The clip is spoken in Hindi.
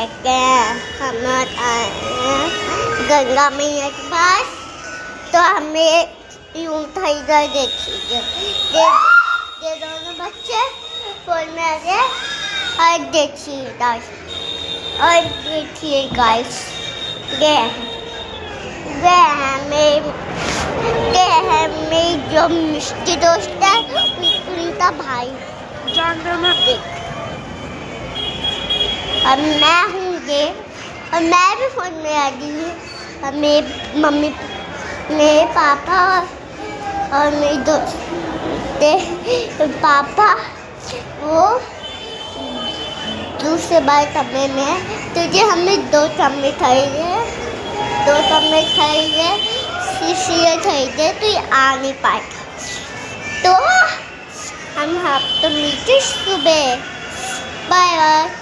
हम आए हैं गंगा मैया के पास, तो हमें यूं था इधर देखिए ये दोनों बच्चे फोन में आ गए और देखिए गाइस, और देखिए गाइस ये है मेरी जो मिष्टी दोस्त है उनका भाई जानते मत देख, और मैं हूँ ये, और मैं भी फोन में आ गई हूँ, और मेरे मम्मी मेरे पापा और मेरी दोस्त पापा वो दूसरे बार कमरे में है, तो ये हमने दो कमरे खरीदे इसलिए खरीदे तो ये आ नहीं पाएगा, तो हम तो मिलते सुबह, बाय बाय।